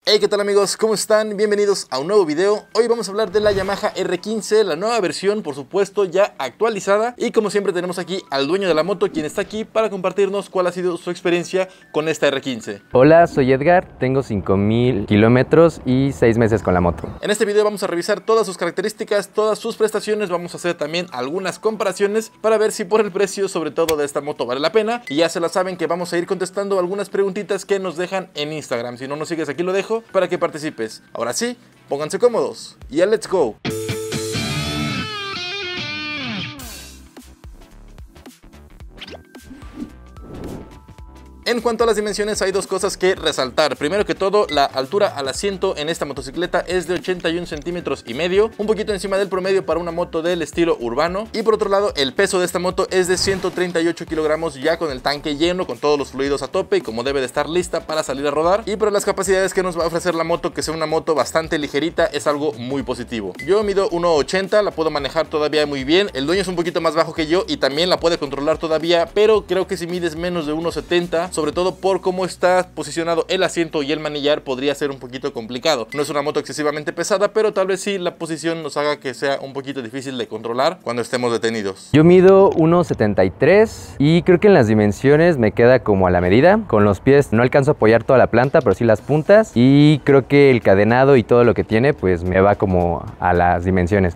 Hey, ¿qué tal amigos? ¿Cómo están? Bienvenidos a un nuevo video. Hoy vamos a hablar de la Yamaha R15, la nueva versión, por supuesto, ya actualizada. Y como siempre tenemos aquí al dueño de la moto, quien está aquí para compartirnos cuál ha sido su experiencia con esta R15. Hola, soy Edgar, tengo 5000 kilómetros y 6 meses con la moto. En este video vamos a revisar todas sus características, todas sus prestaciones. Vamos a hacer también algunas comparaciones para ver si por el precio, sobre todo de esta moto, vale la pena. Y ya se la saben que vamos a ir contestando algunas preguntitas que nos dejan en Instagram. Si no nos sigues, aquí lo dejo para que participes. Ahora sí, pónganse cómodos y ya let's go. En cuanto a las dimensiones, hay dos cosas que resaltar. Primero que todo, la altura al asiento en esta motocicleta es de 81 centímetros y medio, un poquito encima del promedio para una moto del estilo urbano. Y por otro lado, el peso de esta moto es de 138 kilogramos, ya con el tanque lleno, con todos los fluidos a tope y como debe de estar lista para salir a rodar. Y por las capacidades que nos va a ofrecer la moto, que sea una moto bastante ligerita, es algo muy positivo. Yo mido 1,80, la puedo manejar todavía muy bien. El dueño es un poquito más bajo que yo y también la puede controlar todavía, pero creo que si mides menos de 1,70, sobre todo por cómo está posicionado el asiento y el manillar, podría ser un poquito complicado. No es una moto excesivamente pesada, pero tal vez sí la posición nos haga que sea un poquito difícil de controlar cuando estemos detenidos. Yo mido 1,73 y creo que en las dimensiones me queda como a la medida. Con los pies no alcanzo a apoyar toda la planta, pero sí las puntas, y creo que el cadenado y todo lo que tiene pues me va como a las dimensiones.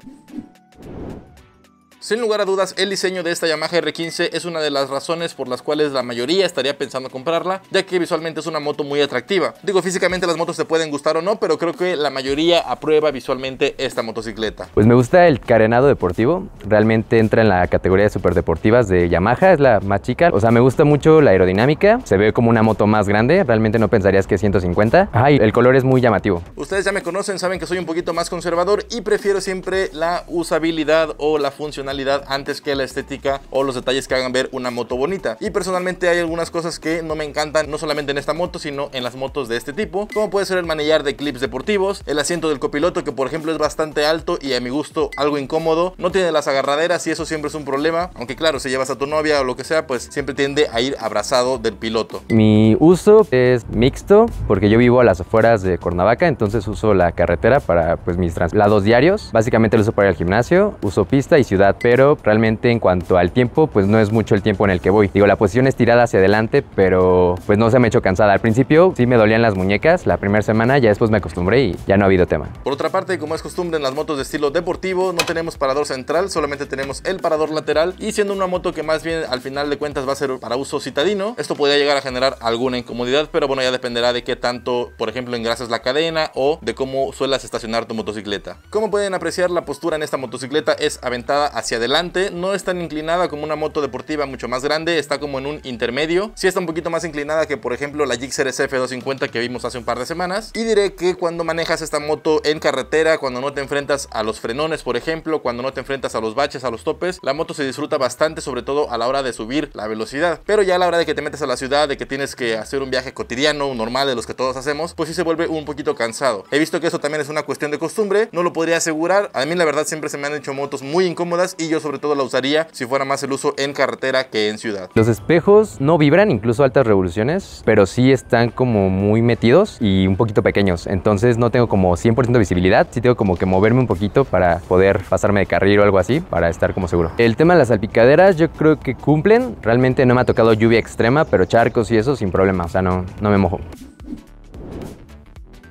Sin lugar a dudas, el diseño de esta Yamaha R15 es una de las razones por las cuales la mayoría estaría pensando comprarla, ya que visualmente es una moto muy atractiva. Digo, físicamente las motos te pueden gustar o no, pero creo que la mayoría aprueba visualmente esta motocicleta. Pues me gusta el carenado deportivo, realmente entra en la categoría de superdeportivas de Yamaha, es la más chica. O sea, me gusta mucho la aerodinámica, se ve como una moto más grande, realmente no pensarías que es 150. Ay, el color es muy llamativo. Ustedes ya me conocen, saben que soy un poquito más conservador y prefiero siempre la usabilidad o la funcionalidad antes que la estética o los detalles que hagan ver una moto bonita. Y personalmente hay algunas cosas que no me encantan, no solamente en esta moto, sino en las motos de este tipo, como puede ser el manillar de clips deportivos, el asiento del copiloto, que por ejemplo es bastante alto y a mi gusto algo incómodo, no tiene las agarraderas y eso siempre es un problema, aunque claro, si llevas a tu novia o lo que sea, pues siempre tiende a ir abrazado del piloto. Mi uso es mixto porque yo vivo a las afueras de Cuernavaca, entonces uso la carretera para pues mis traslados diarios. Básicamente lo uso para ir al gimnasio, uso pista y ciudad, pero realmente en cuanto al tiempo, pues no es mucho el tiempo en el que voy. Digo, la posición es tirada hacia adelante, pero pues no se me ha hecho cansada. Al principio sí me dolían las muñecas la primera semana, ya después me acostumbré y ya no ha habido tema. Por otra parte, como es costumbre en las motos de estilo deportivo, no tenemos parador central, solamente tenemos el parador lateral, y siendo una moto que más bien al final de cuentas va a ser para uso citadino, esto podría llegar a generar alguna incomodidad, pero bueno, ya dependerá de qué tanto, por ejemplo, engrasas la cadena o de cómo suelas estacionar tu motocicleta. Como pueden apreciar, la postura en esta motocicleta es aventada hacia adelante, no es tan inclinada como una moto deportiva mucho más grande, está como en un intermedio. Sí está un poquito más inclinada que por ejemplo la Gixxer SF250 que vimos hace un par de semanas. Y diré que cuando manejas esta moto en carretera, cuando no te enfrentas a los frenones, por ejemplo, cuando no te enfrentas a los baches, a los topes, la moto se disfruta bastante, sobre todo a la hora de subir la velocidad. Pero ya a la hora de que te metes a la ciudad, de que tienes que hacer un viaje cotidiano, normal, de los que todos hacemos, pues sí se vuelve un poquito cansado. He visto que eso también es una cuestión de costumbre, no lo podría asegurar. A mí la verdad siempre se me han hecho motos muy incómodas y yo sobre todo la usaría si fuera más el uso en carretera que en ciudad. Los espejos no vibran, incluso a altas revoluciones, pero sí están como muy metidos y un poquito pequeños, entonces no tengo como 100% visibilidad, sí tengo como que moverme un poquito para poder pasarme de carril o algo así, para estar como seguro. El tema de las salpicaderas yo creo que cumplen, realmente no me ha tocado lluvia extrema, pero charcos y eso sin problema, o sea, no me mojo.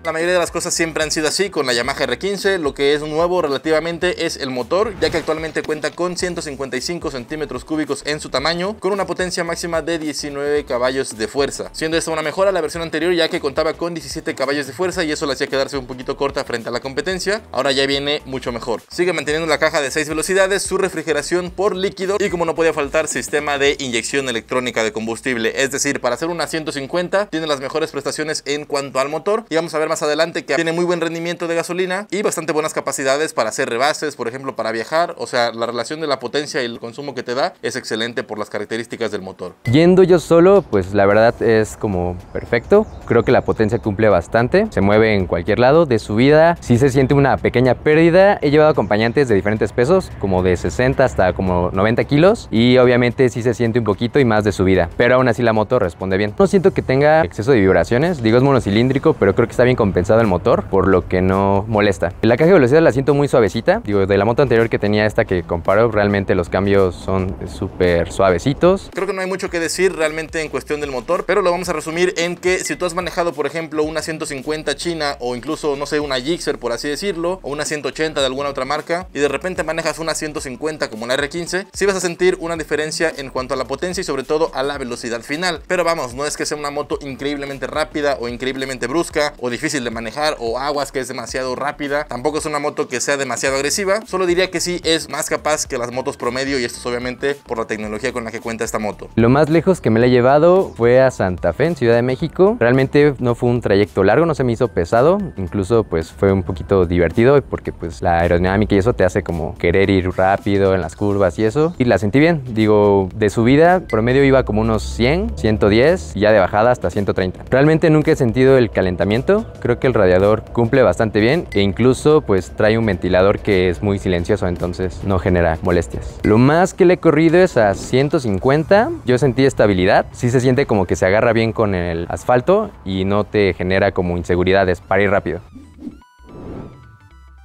La mayoría de las cosas siempre han sido así con la Yamaha R15. Lo que es nuevo relativamente es el motor, ya que actualmente cuenta con 155 centímetros cúbicos en su tamaño, con una potencia máxima de 19 caballos de fuerza, siendo esta una mejora a la versión anterior, ya que contaba con 17 caballos de fuerza y eso le hacía quedarse un poquito corta frente a la competencia. Ahora ya viene mucho mejor. Sigue manteniendo la caja de 6 velocidades, su refrigeración por líquido y, como no podía faltar, sistema de inyección electrónica de combustible. Es decir, para hacer una 150 tiene las mejores prestaciones en cuanto al motor, y vamos a ver más adelante que tiene muy buen rendimiento de gasolina y bastante buenas capacidades para hacer rebases, por ejemplo para viajar. O sea, la relación de la potencia y el consumo que te da es excelente por las características del motor. Yendo yo solo, pues la verdad es como perfecto. Creo que la potencia cumple bastante, se mueve en cualquier lado. De subida sí se siente una pequeña pérdida. He llevado acompañantes de diferentes pesos, como de 60 hasta como 90 kilos, y obviamente sí se siente un poquito y más de subida, pero aún así la moto responde bien. No siento que tenga exceso de vibraciones, digo, es monocilíndrico, pero creo que está bien compensado el motor, por lo que no molesta. La caja de velocidad la siento muy suavecita. Digo, de la moto anterior que tenía esta que comparo, realmente los cambios son súper suavecitos. Creo que no hay mucho que decir realmente en cuestión del motor, pero lo vamos a resumir en que si tú has manejado, por ejemplo, una 150 china o incluso, no sé, una Gixxer, por así decirlo, o una 180 de alguna otra marca, y de repente manejas una 150 como la R15, sí vas a sentir una diferencia en cuanto a la potencia y sobre todo a la velocidad final. Pero vamos, no es que sea una moto increíblemente rápida o increíblemente brusca o difícil de manejar, o aguas que es demasiado rápida. Tampoco es una moto que sea demasiado agresiva, solo diría que sí es más capaz que las motos promedio, y esto es obviamente por la tecnología con la que cuenta esta moto. Lo más lejos que me la he llevado fue a Santa Fe, en Ciudad de México. Realmente no fue un trayecto largo, no se me hizo pesado, incluso pues fue un poquito divertido porque pues la aerodinámica y eso te hace como querer ir rápido en las curvas y eso, y la sentí bien. Digo, de subida promedio iba como unos 100, 110 y ya de bajada hasta 130. Realmente nunca he sentido el calentamiento, creo que el radiador cumple bastante bien e incluso pues trae un ventilador que es muy silencioso, entonces no genera molestias. Lo más que le he corrido es a 150, yo sentí estabilidad, sí se siente como que se agarra bien con el asfalto y no te genera como inseguridades para ir rápido.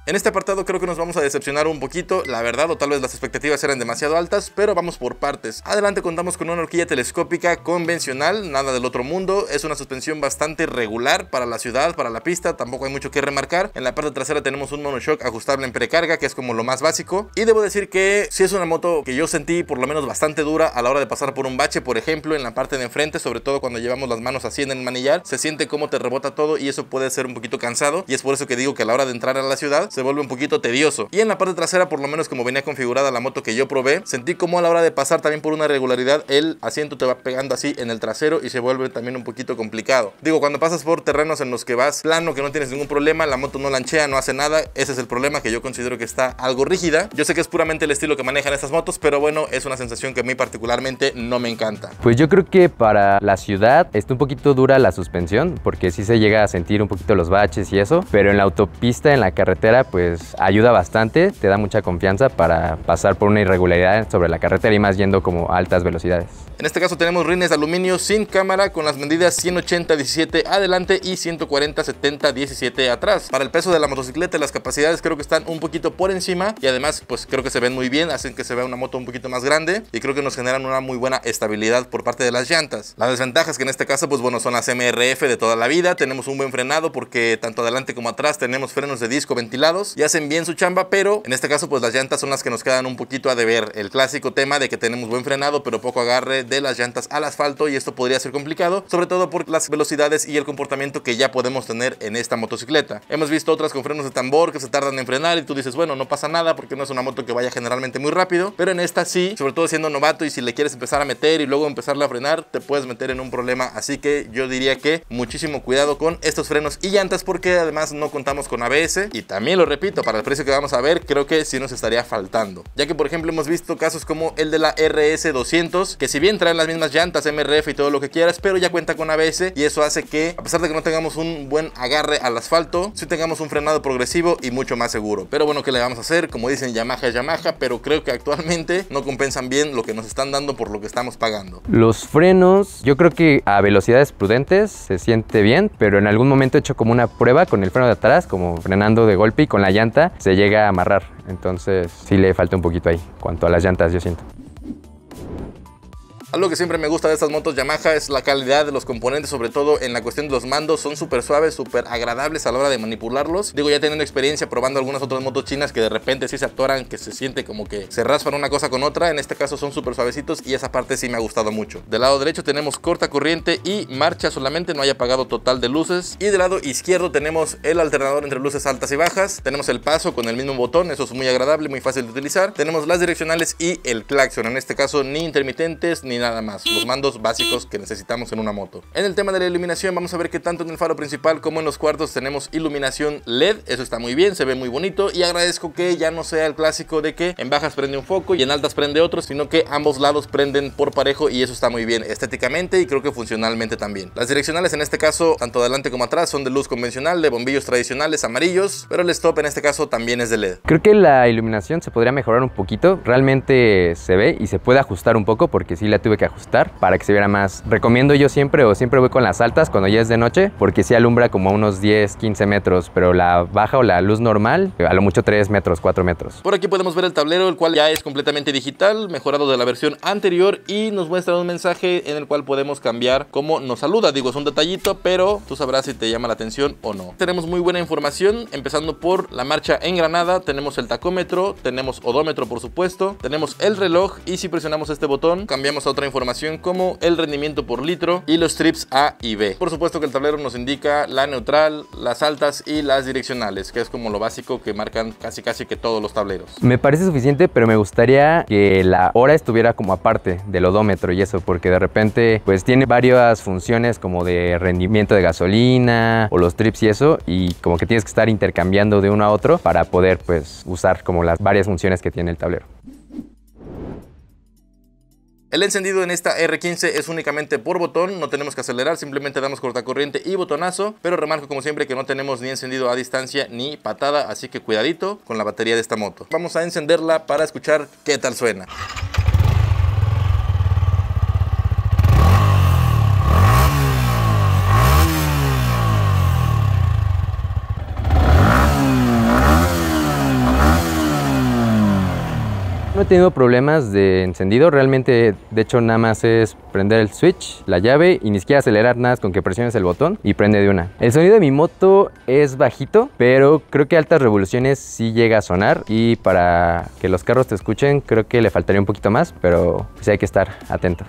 En este apartado creo que nos vamos a decepcionar un poquito, la verdad, o tal vez las expectativas eran demasiado altas, pero vamos por partes. Adelante contamos con una horquilla telescópica convencional, nada del otro mundo, es una suspensión bastante regular para la ciudad, para la pista, tampoco hay mucho que remarcar. En la parte trasera tenemos un monoshock ajustable en precarga, que es como lo más básico, y debo decir que sí es una moto que yo sentí por lo menos bastante dura a la hora de pasar por un bache, por ejemplo, en la parte de enfrente, sobre todo cuando llevamos las manos así en el manillar, se siente como te rebota todo y eso puede ser un poquito cansado, y es por eso que digo que a la hora de entrar a la ciudad se vuelve un poquito tedioso. Y en la parte trasera, por lo menos como venía configurada la moto que yo probé, sentí como a la hora de pasar también por una irregularidad, el asiento te va pegando así en el trasero y se vuelve también un poquito complicado. Digo, cuando pasas por terrenos en los que vas plano, que no tienes ningún problema, la moto no lanchea, no hace nada, ese es el problema, que yo considero que está algo rígida. Yo sé que es puramente el estilo que manejan estas motos, pero bueno, es una sensación que a mí particularmente no me encanta. Pues yo creo que para la ciudad está un poquito dura la suspensión, porque sí se llega a sentir un poquito los baches y eso, pero en la autopista, en la carretera, pues ayuda bastante, te da mucha confianza para pasar por una irregularidad sobre la carretera y más yendo como a altas velocidades. En este caso tenemos rines de aluminio sin cámara con las medidas 180-17 adelante y 140-70-17 atrás. Para el peso de la motocicleta, las capacidades creo que están un poquito por encima y además pues creo que se ven muy bien, hacen que se vea una moto un poquito más grande y creo que nos generan una muy buena estabilidad por parte de las llantas. Las desventajas que en este caso pues bueno son las MRF de toda la vida, tenemos un buen frenado porque tanto adelante como atrás tenemos frenos de disco ventilados y hacen bien su chamba, pero en este caso pues las llantas son las que nos quedan un poquito a deber. El clásico tema de que tenemos buen frenado pero poco agarre de las llantas al asfalto y esto podría ser complicado, sobre todo por las velocidades y el comportamiento que ya podemos tener en esta motocicleta. Hemos visto otras con frenos de tambor que se tardan en frenar y tú dices, bueno, no pasa nada porque no es una moto que vaya generalmente muy rápido, pero en esta sí, sobre todo siendo novato y si le quieres empezar a meter y luego empezarla a frenar, te puedes meter en un problema, así que yo diría que muchísimo cuidado con estos frenos y llantas porque además no contamos con ABS y también lo repito, para el precio que vamos a ver, creo que sí nos estaría faltando, ya que por ejemplo hemos visto casos como el de la RS200, que si bien traen las mismas llantas, MRF y todo lo que quieras, pero ya cuenta con ABS y eso hace que, a pesar de que no tengamos un buen agarre al asfalto, sí tengamos un frenado progresivo y mucho más seguro. Pero bueno, ¿qué le vamos a hacer? Como dicen, Yamaha es Yamaha, pero creo que actualmente no compensan bien lo que nos están dando por lo que estamos pagando. Los frenos, yo creo que a velocidades prudentes se siente bien, pero en algún momento he hecho como una prueba con el freno de atrás, como frenando de golpe y con la llanta se llega a amarrar, entonces sí le falta un poquito ahí, cuanto a las llantas yo siento. Algo que siempre me gusta de estas motos Yamaha es la calidad de los componentes, sobre todo en la cuestión de los mandos. Son súper suaves, súper agradables a la hora de manipularlos. Digo, ya teniendo experiencia probando algunas otras motos chinas que de repente sí se atoran, que se siente como que se raspan una cosa con otra. En este caso son súper suavecitos y esa parte sí me ha gustado mucho. Del lado derecho tenemos corta corriente y marcha solamente, no hay apagado total de luces. Y del lado izquierdo tenemos el alternador entre luces altas y bajas. Tenemos el paso con el mismo botón, eso es muy agradable, muy fácil de utilizar. Tenemos las direccionales y el claxon. En este caso ni intermitentes ni nada más, los mandos básicos que necesitamos en una moto. En el tema de la iluminación vamos a ver que tanto en el faro principal como en los cuartos tenemos iluminación LED, eso está muy bien, se ve muy bonito y agradezco que ya no sea el clásico de que en bajas prende un foco y en altas prende otro, sino que ambos lados prenden por parejo y eso está muy bien estéticamente y creo que funcionalmente también. Las direccionales en este caso, tanto adelante como atrás, son de luz convencional, de bombillos tradicionales amarillos, pero el stop en este caso también es de LED. Creo que la iluminación se podría mejorar un poquito, realmente se ve y se puede ajustar un poco porque sí la tuve tuve que ajustar para que se viera más. Recomiendo yo siempre voy con las altas cuando ya es de noche, porque sí alumbra como a unos 10, 15 metros, pero la baja o la luz normal, a lo mucho 3 metros, 4 metros. Por aquí podemos ver el tablero, el cual ya es completamente digital, mejorado de la versión anterior, y nos muestra un mensaje en el cual podemos cambiar cómo nos saluda. Digo, es un detallito, pero tú sabrás si te llama la atención o no. Tenemos muy buena información, empezando por la marcha en granada, tenemos el tacómetro, tenemos odómetro por supuesto, tenemos el reloj, y si presionamos este botón cambiamos a otra información como el rendimiento por litro y los trips A y B. Por supuesto que el tablero nos indica la neutral, las altas y las direccionales, que es como lo básico que marcan casi que todos los tableros. Me parece suficiente, pero me gustaría que la hora estuviera como aparte del odómetro y eso, porque de repente pues tiene varias funciones como de rendimiento de gasolina o los trips y eso, y como que tienes que estar intercambiando de uno a otro para poder pues usar como las varias funciones que tiene el tablero. El encendido en esta R15 es únicamente por botón, no tenemos que acelerar, simplemente damos cortacorriente y botonazo, pero remarco como siempre que no tenemos ni encendido a distancia ni patada, así que cuidadito con la batería de esta moto. Vamos a encenderla para escuchar qué tal suena. No he tenido problemas de encendido, realmente de hecho nada más es prender el switch, la llave y ni siquiera acelerar nada con que presiones el botón y prende de una. El sonido de mi moto es bajito, pero creo que a altas revoluciones sí llega a sonar, y para que los carros te escuchen creo que le faltaría un poquito más, pero pues hay que estar atento.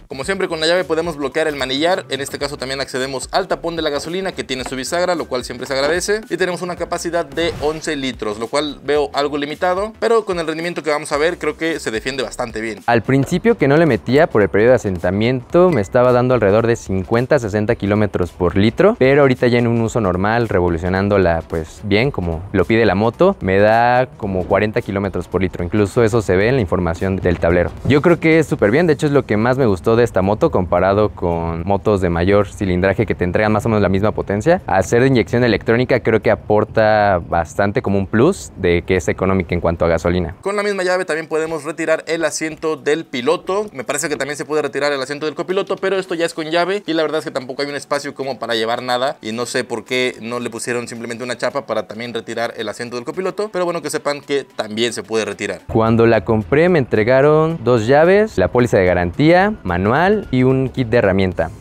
Como siempre con la llave podemos bloquear el manillar, en este caso también accedemos al tapón de la gasolina que tiene su bisagra, lo cual siempre se agradece, y tenemos una capacidad de 11 litros, lo cual veo algo limitado, pero con el rendimiento que vamos a ver creo que se defiende bastante bien. Al principio que no le metía por el periodo de asentamiento me estaba dando alrededor de 50-60 kilómetros por litro, pero ahorita ya en un uso normal, revolucionándola pues bien como lo pide la moto, me da como 40 kilómetros por litro, incluso eso se ve en la información del tablero. Yo creo que es súper bien, de hecho es lo que más me gustó de esta moto comparado con motos de mayor cilindraje que te entregan más o menos la misma potencia. Al ser de inyección electrónica creo que aporta bastante como un plus de que es económica en cuanto a gasolina. Con la misma llave también podemos retirar el asiento del piloto, me parece que también se puede retirar el asiento del copiloto, pero esto ya es con llave y la verdad es que tampoco hay un espacio como para llevar nada, y no sé por qué no le pusieron simplemente una chapa para también retirar el asiento del copiloto, pero bueno, que sepan que también se puede retirar. Cuando la compré me entregaron 2 llaves, la póliza de garantía, manual y un kit de herramienta.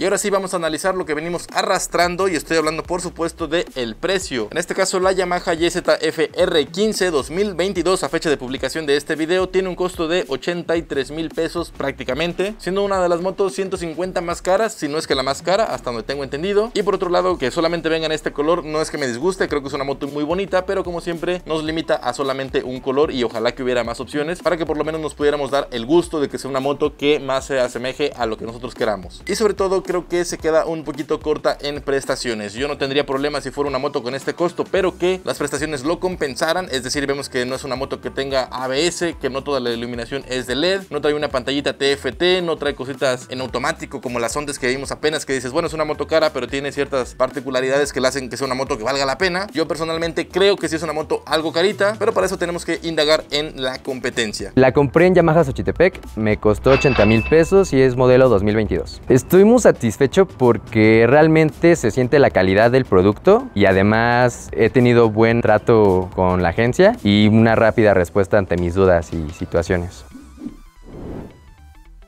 Y ahora sí vamos a analizar lo que venimos arrastrando, y estoy hablando por supuesto de el precio. En este caso la Yamaha YZF R15 2022 a fecha de publicación de este video tiene un costo de 83,000 pesos prácticamente, siendo una de las motos 150 más caras, si no es que la más cara hasta donde tengo entendido. Y por otro lado, que solamente venga en este color no es que me disguste, creo que es una moto muy bonita, pero como siempre nos limita a solamente un color, y ojalá que hubiera más opciones para que por lo menos nos pudiéramos dar el gusto de que sea una moto que más se asemeje a lo que nosotros queramos. Y sobre todo creo que se queda un poquito corta en prestaciones. Yo no tendría problema si fuera una moto con este costo, pero que las prestaciones lo compensaran, es decir, vemos que no es una moto que tenga ABS, que no toda la iluminación es de LED, no trae una pantallita TFT, no trae cositas en automático como las Ondas que vimos apenas, que dices, bueno, es una moto cara, pero tiene ciertas particularidades que le hacen que sea una moto que valga la pena. Yo personalmente creo que sí es una moto algo carita, pero para eso tenemos que indagar en la competencia. La compré en Yamaha Xochitepec, me costó 80,000 pesos y es modelo 2022. Estoy muy satisfecho porque realmente se siente la calidad del producto, y además he tenido buen trato con la agencia y una rápida respuesta ante mis dudas y situaciones.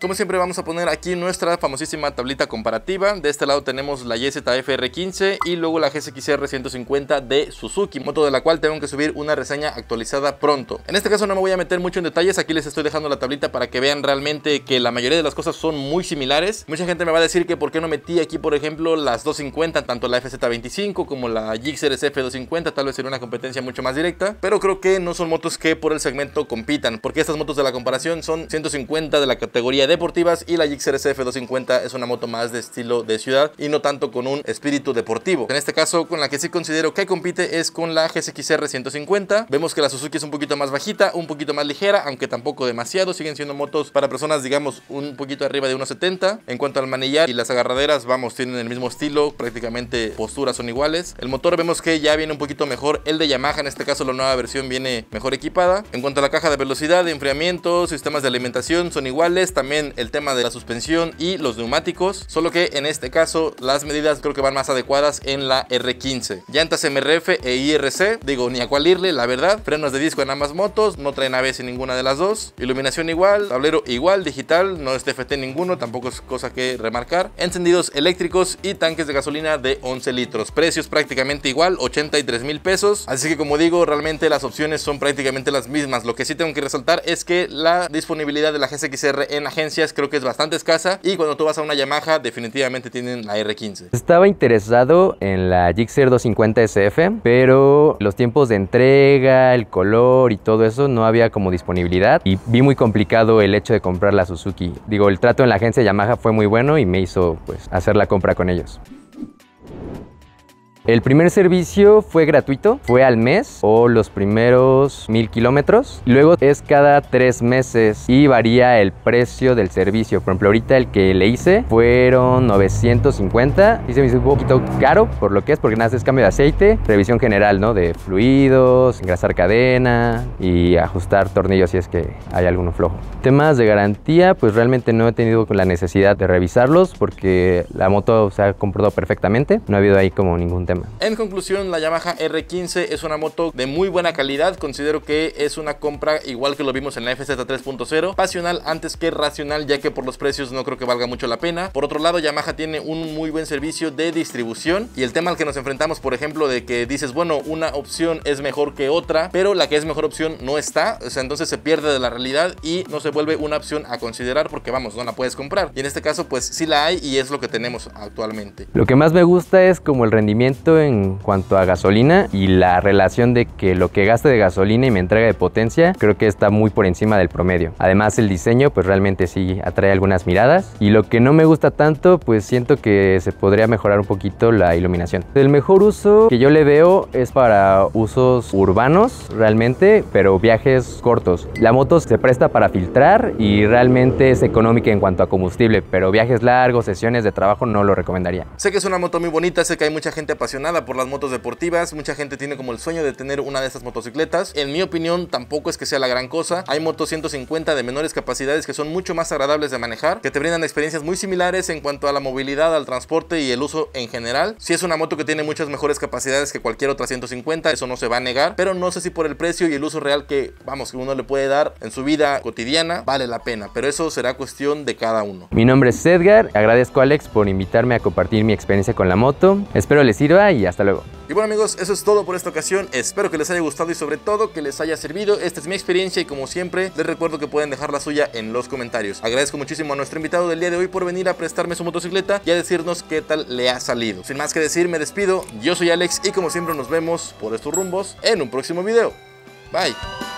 Como siempre vamos a poner aquí nuestra famosísima tablita comparativa. De este lado tenemos la YZF R15 y luego la GSX-R 150 de Suzuki, moto de la cual tengo que subir una reseña actualizada pronto. En este caso no me voy a meter mucho en detalles, aquí les estoy dejando la tablita para que vean realmente que la mayoría de las cosas son muy similares. Mucha gente me va a decir que por qué no metí aquí por ejemplo las 250, tanto la FZ25 como la Gixxer SF250, tal vez sería una competencia mucho más directa, pero creo que no son motos que por el segmento compitan, porque estas motos de la comparación son 150 de la categoría deportivas, y la Gixxer SF250 es una moto más de estilo de ciudad y no tanto con un espíritu deportivo. En este caso, con la que sí considero que compite es con la GSX-R 150. Vemos que la Suzuki es un poquito más bajita, un poquito más ligera, aunque tampoco demasiado. Siguen siendo motos para personas, digamos, un poquito arriba de 1.70. En cuanto al manillar y las agarraderas, vamos, tienen el mismo estilo, prácticamente posturas son iguales. El motor vemos que ya viene un poquito mejor el de Yamaha, en este caso la nueva versión viene mejor equipada. En cuanto a la caja de velocidad, de enfriamiento, sistemas de alimentación son iguales, también el tema de la suspensión y los neumáticos, solo que en este caso las medidas creo que van más adecuadas en la R15. Llantas MRF e IRC, digo, ni a cuál irle, la verdad. Frenos de disco en ambas motos, no traen ABS en ninguna de las dos. Iluminación igual, tablero igual, digital, no es TFT ninguno, tampoco es cosa que remarcar. Encendidos eléctricos y tanques de gasolina de 11 litros. Precios prácticamente igual, 83,000 pesos. Así que, como digo, realmente las opciones son prácticamente las mismas. Lo que sí tengo que resaltar es que la disponibilidad de la GSX-R en agencias creo que es bastante escasa, y cuando tú vas a una Yamaha definitivamente tienen la R15. Estaba interesado en la Gixxer 250 SF, pero los tiempos de entrega, el color y todo eso no había como disponibilidad, y vi muy complicado el hecho de comprar la Suzuki. Digo, el trato en la agencia Yamaha fue muy bueno y me hizo pues hacer la compra con ellos. El primer servicio fue gratuito, fue al mes o los primeros 1000 kilómetros. Luego es cada 3 meses y varía el precio del servicio. Por ejemplo, ahorita el que le hice fueron 950 y se me hizo un poquito caro por lo que es, porque nada, es cambio de aceite, revisión general, ¿no? De fluidos, engrasar cadena y ajustar tornillos si es que hay alguno flojo. Temas de garantía, pues realmente no he tenido la necesidad de revisarlos porque la moto se ha comportado perfectamente. No ha habido ahí como ningún tema. En conclusión, la Yamaha R15 es una moto de muy buena calidad. Considero que es una compra igual que lo vimos en la FZ 3.0, pasional antes que racional, ya que por los precios no creo que valga mucho la pena. Por otro lado, Yamaha tiene un muy buen servicio de distribución, y el tema al que nos enfrentamos, por ejemplo, de que dices, bueno, una opción es mejor que otra, pero la que es mejor opción no está, o sea, entonces se pierde de la realidad y no se vuelve una opción a considerar porque, vamos, no la puedes comprar. Y en este caso, pues sí la hay y es lo que tenemos actualmente. Lo que más me gusta es como el rendimiento en cuanto a gasolina y la relación de que lo que gaste de gasolina y mi entrega de potencia creo que está muy por encima del promedio. Además, el diseño pues realmente sí atrae algunas miradas, y lo que no me gusta tanto, pues siento que se podría mejorar un poquito la iluminación. El mejor uso que yo le veo es para usos urbanos realmente, pero viajes cortos. La moto se presta para filtrar y realmente es económica en cuanto a combustible, pero viajes largos, sesiones de trabajo no lo recomendaría. Sé que es una moto muy bonita, sé que hay mucha gente apasionada por las motos deportivas, mucha gente tiene como el sueño de tener una de estas motocicletas. En mi opinión tampoco es que sea la gran cosa. Hay motos 150 de menores capacidades que son mucho más agradables de manejar, que te brindan experiencias muy similares en cuanto a la movilidad, al transporte y el uso en general. Sí es una moto que tiene muchas mejores capacidades que cualquier otra 150, eso no se va a negar, pero no sé si por el precio y el uso real que, vamos, que uno le puede dar en su vida cotidiana vale la pena, pero eso será cuestión de cada uno. Mi nombre es Edgar, agradezco a Alex por invitarme a compartir mi experiencia con la moto, espero les sirva y hasta luego. Y bueno, amigos, eso es todo por esta ocasión. Espero que les haya gustado y sobre todo que les haya servido. Esta es mi experiencia y, como siempre, les recuerdo que pueden dejar la suya en los comentarios. Agradezco muchísimo a nuestro invitado del día de hoy por venir a prestarme su motocicleta y a decirnos qué tal le ha salido. Sin más que decir, me despido. Yo soy Alex y, como siempre, nos vemos por estos rumbos en un próximo video. Bye.